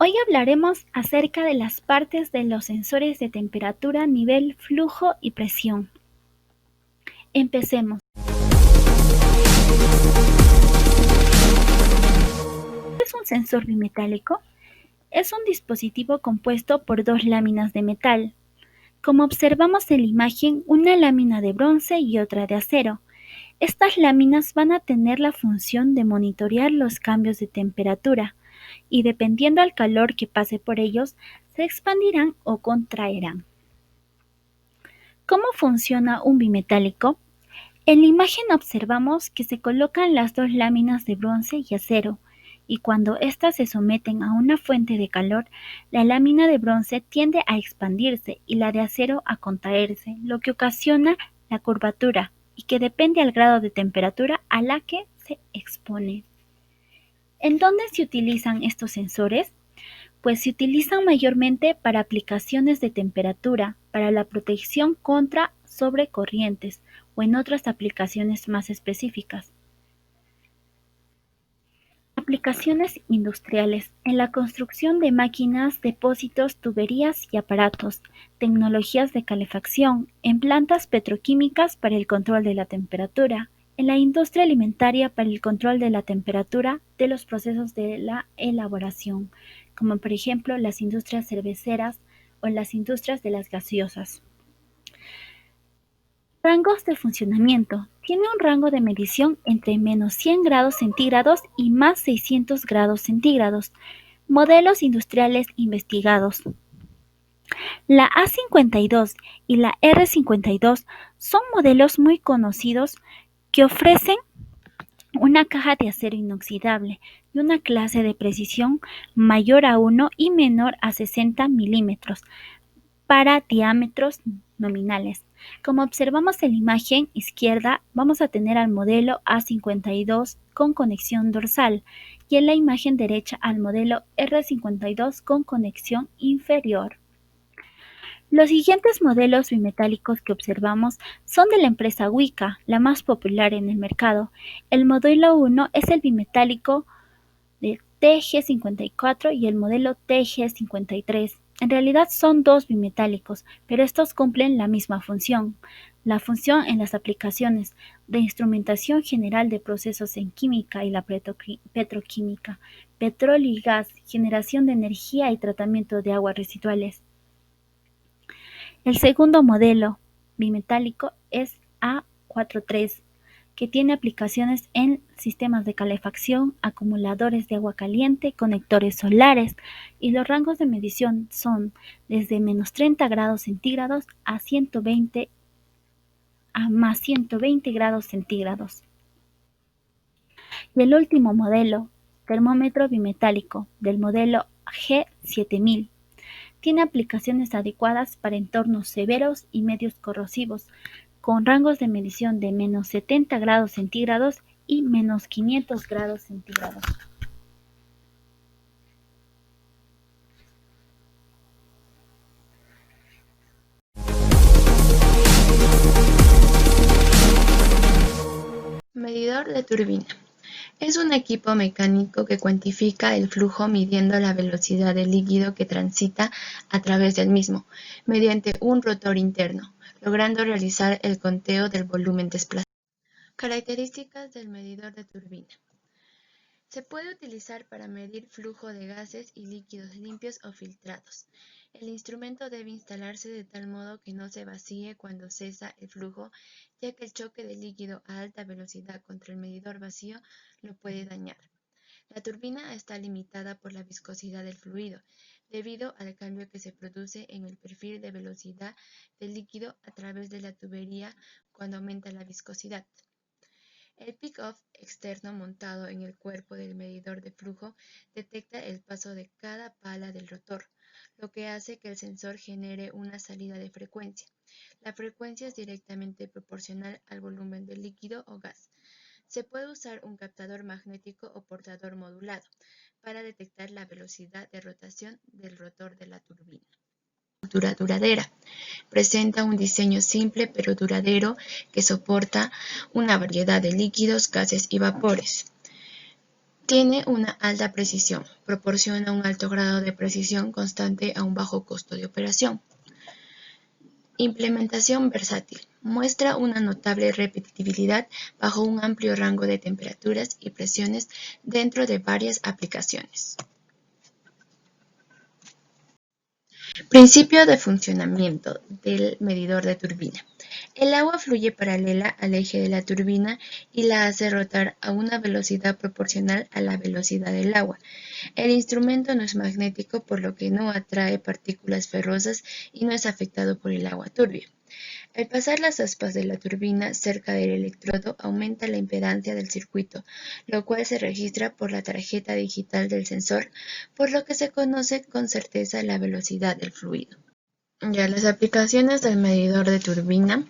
Hoy hablaremos acerca de las partes de los sensores de temperatura, nivel, flujo y presión. Empecemos. ¿Qué es un sensor bimetálico? Es un dispositivo compuesto por dos láminas de metal. Como observamos en la imagen, una lámina de bronce y otra de acero. Estas láminas van a tener la función de monitorear los cambios de temperatura y dependiendo del calor que pase por ellos, se expandirán o contraerán. ¿Cómo funciona un bimetálico? En la imagen observamos que se colocan las dos láminas de bronce y acero, y cuando éstas se someten a una fuente de calor, la lámina de bronce tiende a expandirse y la de acero a contraerse, lo que ocasiona la curvatura y que depende al grado de temperatura a la que se expone. ¿En dónde se utilizan estos sensores? Pues se utilizan mayormente para aplicaciones de temperatura, para la protección contra sobrecorrientes o en otras aplicaciones más específicas. Aplicaciones industriales: en la construcción de máquinas, depósitos, tuberías y aparatos, tecnologías de calefacción, en plantas petroquímicas para el control de la temperatura, en la industria alimentaria para el control de la temperatura de los procesos de la elaboración, como por ejemplo las industrias cerveceras o las industrias de las gaseosas. Rangos de funcionamiento: tiene un rango de medición entre -100 grados centígrados y +600 grados centígrados. Modelos industriales investigados. La A52 y la R52 son modelos muy conocidos que ofrecen una caja de acero inoxidable y una clase de precisión mayor a 1 y menor a 60 milímetros para diámetros nominales. Como observamos en la imagen izquierda, vamos a tener al modelo A52 con conexión dorsal y en la imagen derecha al modelo R52 con conexión inferior. Los siguientes modelos bimetálicos que observamos son de la empresa Wika, la más popular en el mercado. El modelo 1 es el bimetálico de TG54 y el modelo TG53. En realidad son dos bimetálicos, pero estos cumplen la misma función. La función en las aplicaciones de instrumentación general de procesos en química y la petroquímica, petróleo y gas, generación de energía y tratamiento de aguas residuales. El segundo modelo bimetálico es A43, que tiene aplicaciones en sistemas de calefacción, acumuladores de agua caliente, conectores solares, y los rangos de medición son desde -30 grados centígrados a +120 grados centígrados. Y el último modelo, termómetro bimetálico, del modelo G7000. Tiene aplicaciones adecuadas para entornos severos y medios corrosivos, con rangos de medición de -70 grados centígrados y -500 grados centígrados. Medidor de turbina. Es un equipo mecánico que cuantifica el flujo midiendo la velocidad del líquido que transita a través del mismo, mediante un rotor interno, logrando realizar el conteo del volumen desplazado. Características del medidor de turbina. Se puede utilizar para medir flujo de gases y líquidos limpios o filtrados. El instrumento debe instalarse de tal modo que no se vacíe cuando cesa el flujo, ya que el choque del líquido a alta velocidad contra el medidor vacío lo puede dañar. La turbina está limitada por la viscosidad del fluido, debido al cambio que se produce en el perfil de velocidad del líquido a través de la tubería cuando aumenta la viscosidad. El pick-off externo montado en el cuerpo del medidor de flujo detecta el paso de cada pala del rotor, lo que hace que el sensor genere una salida de frecuencia. La frecuencia es directamente proporcional al volumen del líquido o gas. Se puede usar un captador magnético o portador modulado para detectar la velocidad de rotación del rotor de la turbina. Duradera. Presenta un diseño simple pero duradero que soporta una variedad de líquidos, gases y vapores. Tiene una alta precisión, proporciona un alto grado de precisión constante a un bajo costo de operación. Implementación versátil. Muestra una notable repetibilidad bajo un amplio rango de temperaturas y presiones dentro de varias aplicaciones. Principio de funcionamiento del medidor de turbina. El agua fluye paralela al eje de la turbina y la hace rotar a una velocidad proporcional a la velocidad del agua. El instrumento no es magnético, por lo que no atrae partículas ferrosas y no es afectado por el agua turbia. Al pasar las aspas de la turbina cerca del electrodo, aumenta la impedancia del circuito, lo cual se registra por la tarjeta digital del sensor, por lo que se conoce con certeza la velocidad del fluido. Ya las aplicaciones del medidor de turbina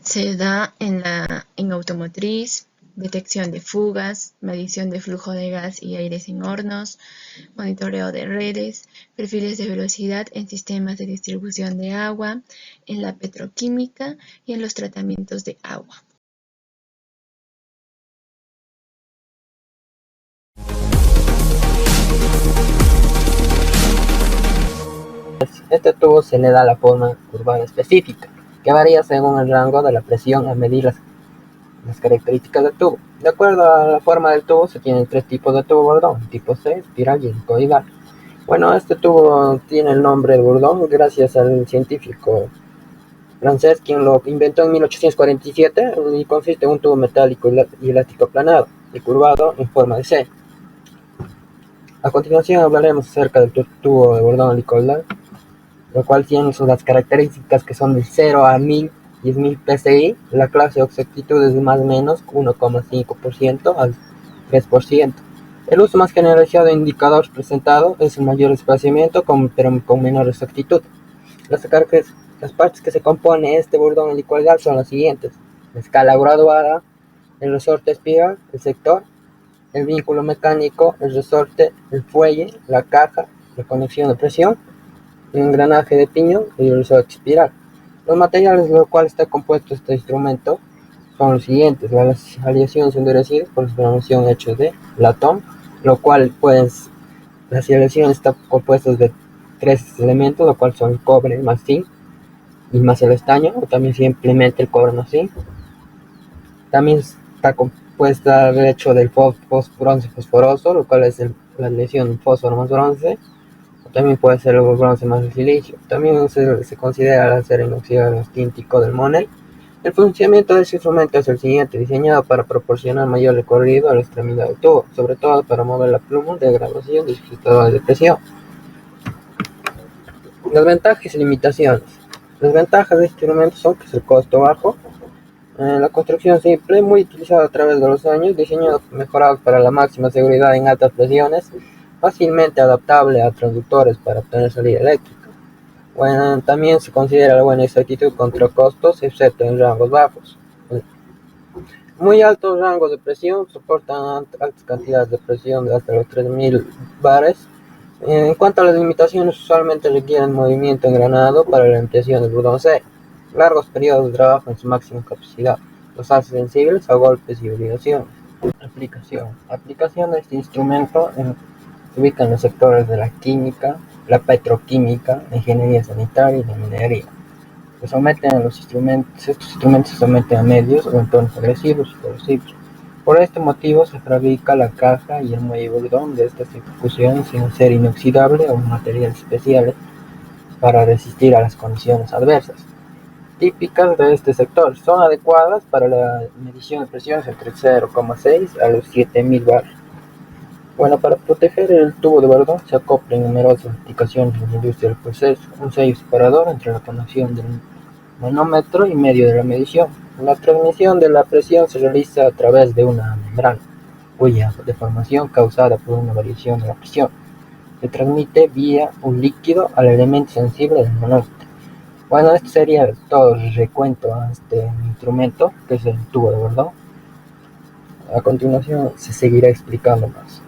se da en automotriz, detección de fugas, medición de flujo de gas y aires en hornos, monitoreo de redes, perfiles de velocidad en sistemas de distribución de agua, en la petroquímica y en los tratamientos de agua. Este tubo se le da la forma curvada específica, que varía según el rango de la presión a medir las características del tubo. De acuerdo a la forma del tubo, se tienen tres tipos de tubo Bourdon: tipo C, espiral y helicoidal. Bueno, este tubo tiene el nombre de Bourdon gracias al científico francés quien lo inventó en 1847 y consiste en un tubo metálico y elástico aplanado y curvado en forma de C. A continuación hablaremos acerca del tubo de Bourdon helicoidal, lo cual tiene las características que son de 0 a 1000, 10.000 psi. La clase de exactitud es de más o menos 1,5% al 3%. El uso más generalizado de indicador presentado es el mayor espaciamiento, pero con menor exactitud. Las partes que se compone este Bourdon helicoidal son las siguientes: la escala graduada, el resorte espiral, el sector, el vínculo mecánico, el resorte, el fuelle, la caja, la conexión de presión, el engranaje de piñón y el resorte espiral. Los materiales de los cuales está compuesto este instrumento son los siguientes: las aleaciones endurecidas por formación hechas de latón, lo cual las aleaciones están compuestas de tres elementos, lo cual son el cobre más zinc y más el estaño, o también simplemente el cobre más zinc. También está compuesta de hecho del bronce fosforoso, lo cual es la aleación fósforo más bronce. También puede ser el bronce más el silicio. También se considera el acero inoxidable stíntico del Monel. El funcionamiento de este instrumento es el siguiente: diseñado para proporcionar mayor recorrido a la extremidad del tubo, sobre todo para mover la pluma de graduación de sujetadores de presión. Las ventajas y limitaciones. Las ventajas de este instrumento son que es el costo bajo, la construcción simple, muy utilizada a través de los años, diseñado mejorado para la máxima seguridad en altas presiones, fácilmente adaptable a transductores para obtener salida eléctrica. Bueno, también se considera la buena exactitud contra costos, excepto en rangos bajos. Muy altos rangos de presión, soportan altas cantidades de presión de hasta los 3000 bares. En cuanto a las limitaciones, usualmente requieren movimiento engranado para la ampliación del Bourdon C, largos periodos de trabajo en su máxima capacidad, los hace sensibles a golpes y vibraciones. Aplicación de este instrumento se ubica en los sectores de la química, la petroquímica, la ingeniería sanitaria y la minería. Estos instrumentos se someten a medios o entornos agresivos y corrosivos. Por este motivo se fabrica la caja y el muelle Bourdon de estas infusiones sin acero inoxidable o materiales especiales para resistir a las condiciones adversas típicas de este sector. Son adecuadas para la medición de presiones entre 0,6 a los 7000 bar. Bueno, para proteger el tubo de Bourdon se acoplan numerosas aplicaciones en la industria del proceso: un sello separador entre la conexión del manómetro y medio de la medición. La transmisión de la presión se realiza a través de una membrana, cuya deformación causada por una variación de la presión se transmite vía un líquido al elemento sensible del manómetro. Bueno, esto sería todo el recuento a este instrumento, que es el tubo de Bourdon. A continuación se seguirá explicando más.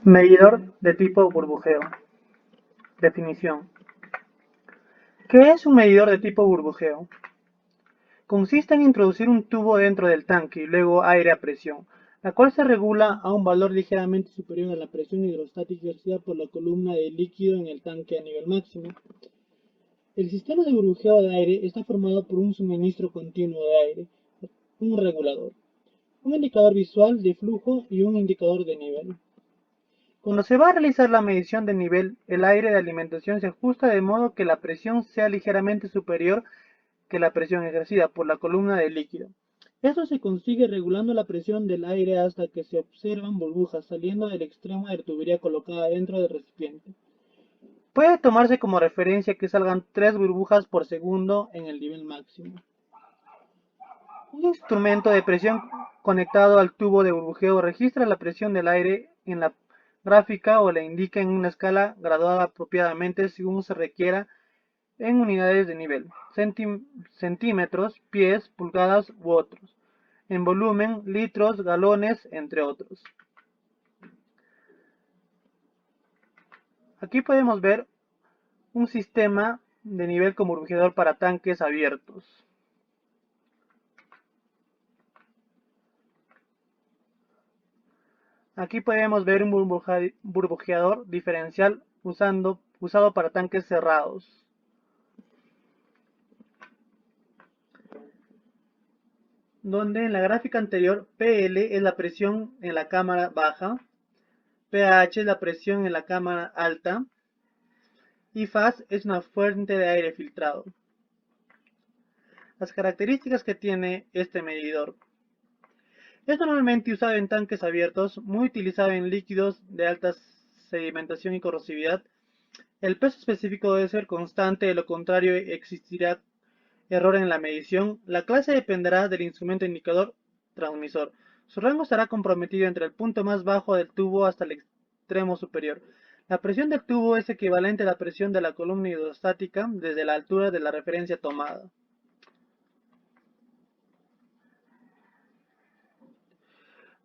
Medidor de tipo burbujeo. Definición. ¿Qué es un medidor de tipo burbujeo? Consiste en introducir un tubo dentro del tanque y luego aire a presión, la cual se regula a un valor ligeramente superior a la presión hidrostática ejercida por la columna de líquido en el tanque a nivel máximo. El sistema de burbujeo de aire está formado por un suministro continuo de aire, un regulador, un indicador visual de flujo y un indicador de nivel. Cuando se va a realizar la medición de nivel, el aire de alimentación se ajusta de modo que la presión sea ligeramente superior que la presión ejercida por la columna de líquido. Esto se consigue regulando la presión del aire hasta que se observan burbujas saliendo del extremo de la tubería colocada dentro del recipiente. Puede tomarse como referencia que salgan 3 burbujas por segundo en el nivel máximo. Un instrumento de presión conectado al tubo de burbujeo registra la presión del aire en la gráfica o la indica en una escala graduada apropiadamente según se requiera en unidades de nivel, centímetros, pies, pulgadas u otros, en volumen, litros, galones, entre otros. Aquí podemos ver un sistema de nivel con burbujeador para tanques abiertos. Aquí podemos ver un burbujeador diferencial usado para tanques cerrados. Donde en la gráfica anterior PL es la presión en la cámara baja, pH es la presión en la cámara alta y FAS es una fuente de aire filtrado. Las características que tiene este medidor. Es normalmente usado en tanques abiertos, muy utilizado en líquidos de alta sedimentación y corrosividad. El peso específico debe ser constante, de lo contrario existirá error en la medición. La clase dependerá del instrumento indicador transmisor. Su rango estará comprometido entre el punto más bajo del tubo hasta el extremo superior. La presión del tubo es equivalente a la presión de la columna hidrostática desde la altura de la referencia tomada.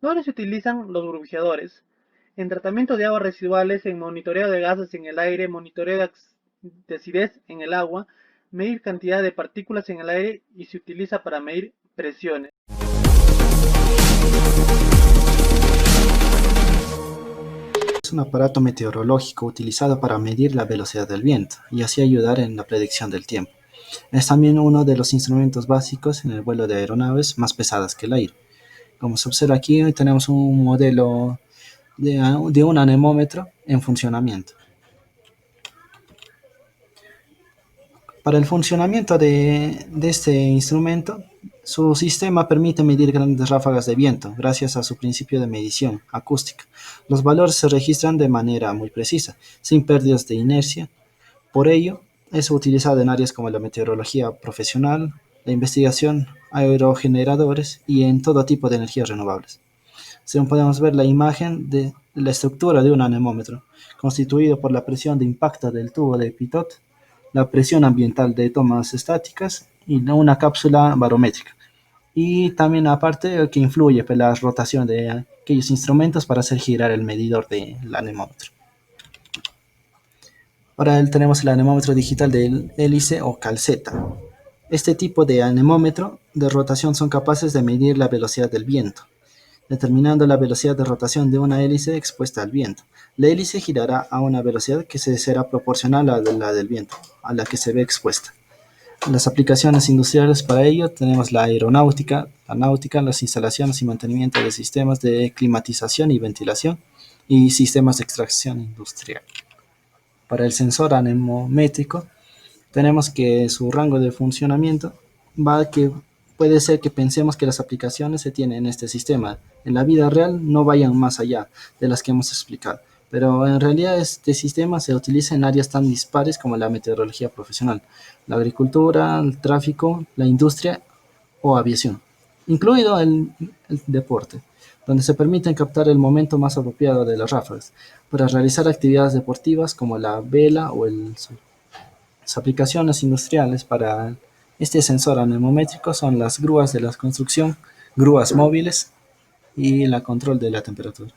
¿Dónde se utilizan los burbujeadores? En tratamiento de aguas residuales, en monitoreo de gases en el aire, monitoreo de acidez en el agua, medir cantidad de partículas en el aire y se utiliza para medir presiones. Es un aparato meteorológico utilizado para medir la velocidad del viento y así ayudar en la predicción del tiempo. Es también uno de los instrumentos básicos en el vuelo de aeronaves más pesadas que el aire. Como se observa aquí, hoy tenemos un modelo de un anemómetro en funcionamiento. Para el funcionamiento de este instrumento, su sistema permite medir grandes ráfagas de viento gracias a su principio de medición acústica. Los valores se registran de manera muy precisa, sin pérdidas de inercia. Por ello, es utilizado en áreas como la meteorología profesional, la investigación, aerogeneradores y en todo tipo de energías renovables. Según podemos ver la imagen de la estructura de un anemómetro, constituido por la presión de impacto del tubo de pitot, la presión ambiental de tomas estáticas y una cápsula barométrica. Y también aparte que influye en la rotación de aquellos instrumentos para hacer girar el medidor del anemómetro. Ahora tenemos el anemómetro digital de hélice o calceta. Este tipo de anemómetro de rotación son capaces de medir la velocidad del viento, determinando la velocidad de rotación de una hélice expuesta al viento. La hélice girará a una velocidad que será proporcional a la del viento, a la que se ve expuesta. Las aplicaciones industriales para ello tenemos la aeronáutica, la náutica, las instalaciones y mantenimiento de sistemas de climatización y ventilación y sistemas de extracción industrial. Para el sensor anemométrico tenemos que su rango de funcionamiento puede ser que pensemos que las aplicaciones se tienen en este sistema. En la vida real no vayan más allá de las que hemos explicado, pero en realidad este sistema se utiliza en áreas tan dispares como la meteorología profesional, la agricultura, el tráfico, la industria o aviación, incluido el deporte, donde se permite captar el momento más apropiado de las ráfagas para realizar actividades deportivas como la vela o el surf. Las aplicaciones industriales para este sensor anemométrico son las grúas de la construcción, grúas móviles y el control de la temperatura.